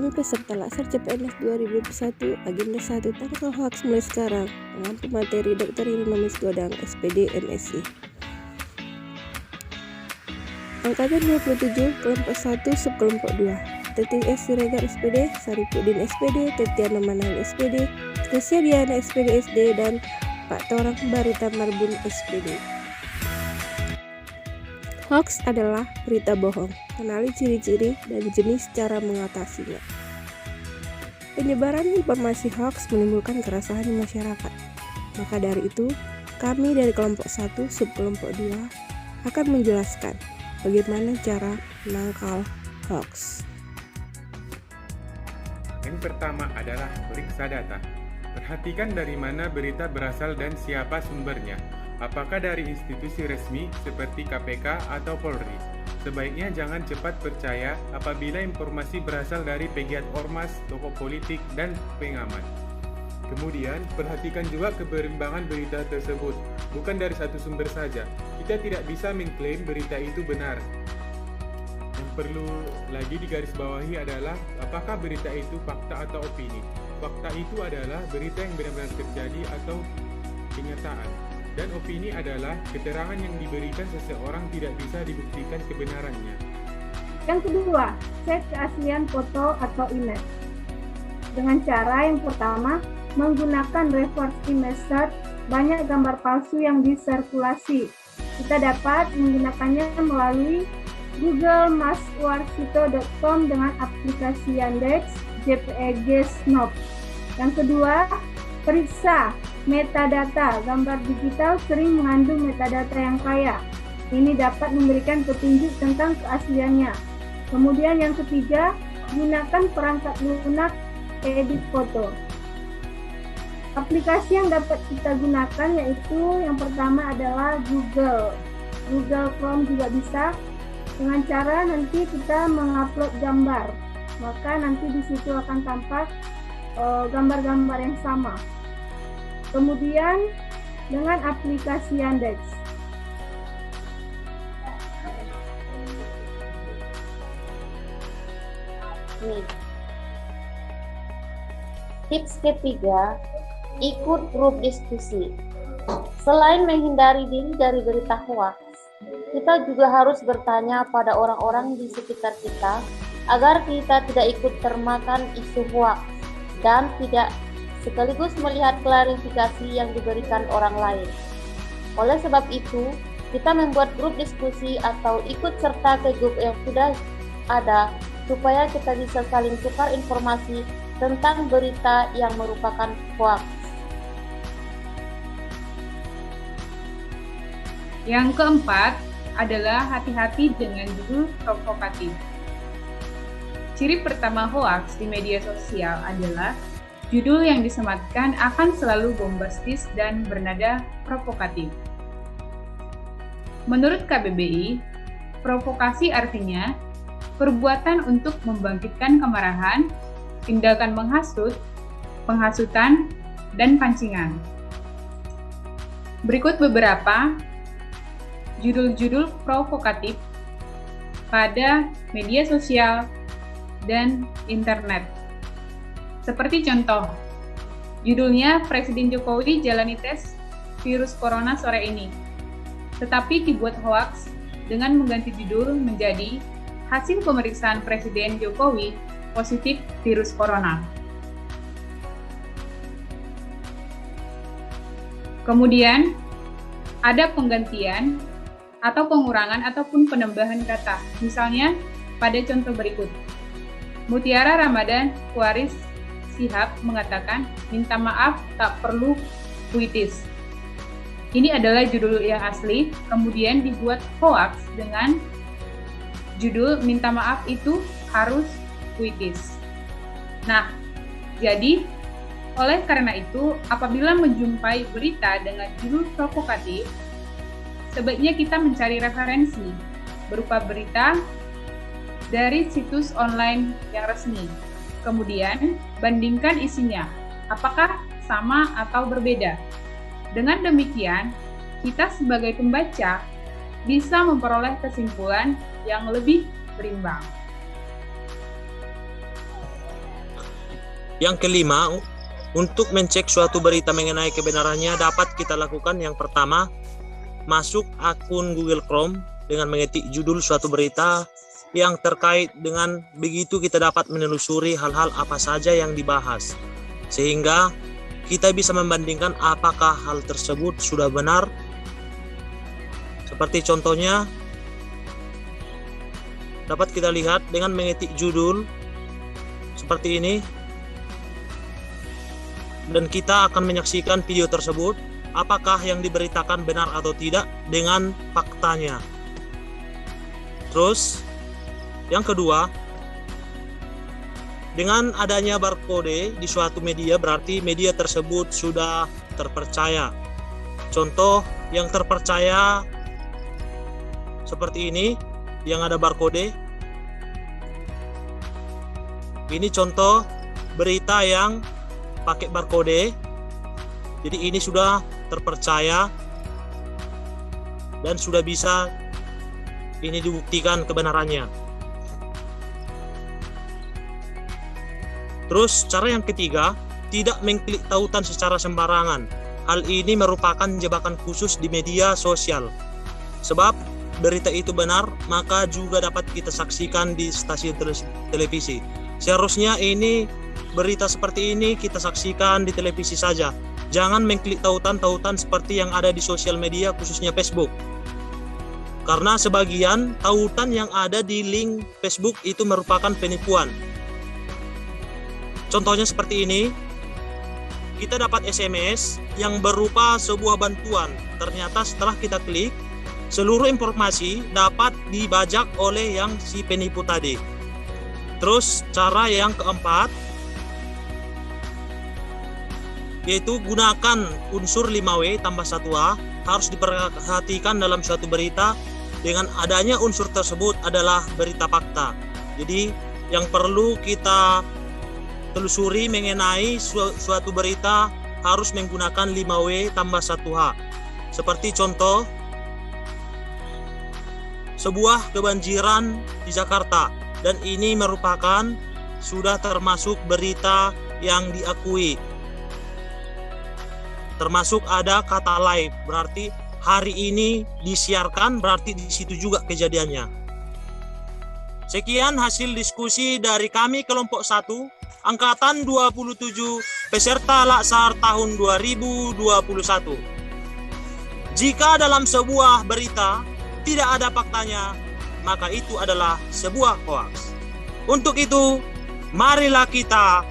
Perlindungan peserta Laksar CPNS 2021 Agenda 1 Tangkal Hoaks mulai sekarang dengan pemateri Dr. Irinomis Godang, SPD, MSI. Angkatan 27, kelompok 1, subkelompok 2. Tetik S. Siregar SPD, Saripudin SPD, Tetiana Manang SPD, Tesia Diana SPD SD, dan Pak Torang Barita Marbun SPD. Hoaks adalah berita bohong. Kenali ciri-ciri dan jenis cara mengatasinya. Penyebaran informasi hoaks menimbulkan keresahan di masyarakat. Maka dari itu, kami dari kelompok 1, subkelompok 2 akan menjelaskan bagaimana cara menangkal hoaks. Yang pertama adalah periksa data. Perhatikan dari mana berita berasal dan siapa sumbernya. Apakah dari institusi resmi seperti KPK atau Polri? Sebaiknya jangan cepat percaya apabila informasi berasal dari pegiat ormas, tokoh politik, dan pengamat. Kemudian, perhatikan juga keberimbangan berita tersebut, bukan dari satu sumber saja. Kita tidak bisa mengklaim berita itu benar. Yang perlu lagi digarisbawahi adalah apakah berita itu fakta atau opini. Fakta itu adalah berita yang benar-benar terjadi atau kenyataan. Dan opini adalah keterangan yang diberikan seseorang tidak bisa dibuktikan kebenarannya. Yang kedua, cek keaslian foto atau image. Dengan cara yang pertama, menggunakan reverse image search, banyak gambar palsu yang disirkulasi. Kita dapat menggunakannya melalui google-maswarsito.com dengan aplikasi Yandex, JPEG Snop. Yang kedua, periksa metadata. Gambar digital sering mengandung metadata yang kaya. Ini dapat memberikan petunjuk tentang keasliannya. Kemudian yang ketiga, gunakan perangkat lunak edit foto. Aplikasi yang dapat kita gunakan yaitu yang pertama adalah Google Chrome juga bisa. Dengan cara nanti kita mengupload gambar, maka nanti di situ akan tampak gambar-gambar yang sama. Kemudian dengan aplikasi Yandex. Tips ketiga, ikut grup diskusi. Selain menghindari diri dari berita hoaks, kita juga harus bertanya pada orang-orang di sekitar kita agar kita tidak ikut termakan isu hoaks dan tidak sekaligus melihat klarifikasi yang diberikan orang lain. Oleh sebab itu, kita membuat grup diskusi atau ikut serta ke grup yang sudah ada supaya kita bisa saling tukar informasi tentang berita yang merupakan hoaks. Yang keempat adalah hati-hati dengan judul provokatif. Ciri pertama hoaks di media sosial adalah judul yang disematkan akan selalu bombastis dan bernada provokatif. Menurut KBBI, provokasi artinya perbuatan untuk membangkitkan kemarahan, tindakan menghasut, penghasutan, dan pancingan. Berikut beberapa judul-judul provokatif pada media sosial dan internet. Seperti contoh, judulnya Presiden Jokowi jalani tes virus corona sore ini, tetapi dibuat hoaks dengan mengganti judul menjadi hasil pemeriksaan Presiden Jokowi positif virus corona. Kemudian, ada penggantian atau pengurangan ataupun penambahan kata. Misalnya, pada contoh berikut. Mutiara Ramadan Waris Sihab mengatakan, minta maaf tak perlu puitis. Ini adalah judul yang asli, kemudian dibuat hoaks dengan judul minta maaf itu harus puitis. Nah, jadi oleh karena itu, apabila menjumpai berita dengan judul provokatif, sebaiknya kita mencari referensi berupa berita dari situs online yang resmi. Kemudian, bandingkan isinya, apakah sama atau berbeda. Dengan demikian, kita sebagai pembaca bisa memperoleh kesimpulan yang lebih berimbang. Yang kelima, untuk mencek suatu berita mengenai kebenarannya dapat kita lakukan yang pertama, masuk akun Google Chrome dengan mengetik judul suatu berita yang terkait dengan begitu kita dapat menelusuri hal-hal apa saja yang dibahas. Sehingga kita bisa membandingkan apakah hal tersebut sudah benar. Seperti contohnya, dapat kita lihat dengan mengetik judul seperti ini. Dan kita akan menyaksikan video tersebut, apakah yang diberitakan benar atau tidak dengan faktanya. Terus, yang kedua, dengan adanya barcode di suatu media berarti media tersebut sudah terpercaya. Contoh yang terpercaya seperti ini, yang ada barcode. Ini contoh berita yang pakai barcode. Jadi ini sudah terpercaya dan sudah bisa ini dibuktikan kebenarannya. Terus cara yang ketiga, tidak mengklik tautan secara sembarangan. Hal ini merupakan jebakan khusus di media sosial. Sebab berita itu benar, maka juga dapat kita saksikan di stasiun televisi. Seharusnya ini berita seperti ini kita saksikan di televisi saja. Jangan mengklik tautan-tautan seperti yang ada di sosial media, khususnya Facebook. Karena sebagian tautan yang ada di link Facebook itu merupakan penipuan. Contohnya seperti ini. Kita dapat SMS yang berupa sebuah bantuan. Ternyata setelah kita klik, seluruh informasi dapat dibajak oleh yang si penipu tadi. Terus cara yang keempat, yaitu gunakan unsur 5W tambah 1H. Harus diperhatikan dalam suatu berita, dengan adanya unsur tersebut adalah berita fakta. Jadi yang perlu kita telusuri mengenai suatu berita harus menggunakan 5W tambah 1H. Seperti contoh, sebuah kebanjiran di Jakarta, dan ini merupakan sudah termasuk berita yang diakui. Termasuk ada kata live, berarti hari ini disiarkan, berarti di situ juga kejadiannya. Sekian hasil diskusi dari kami kelompok 1, angkatan 27, peserta Laksar tahun 2021. Jika dalam sebuah berita tidak ada faktanya, maka itu adalah sebuah hoaks. Untuk itu, marilah kita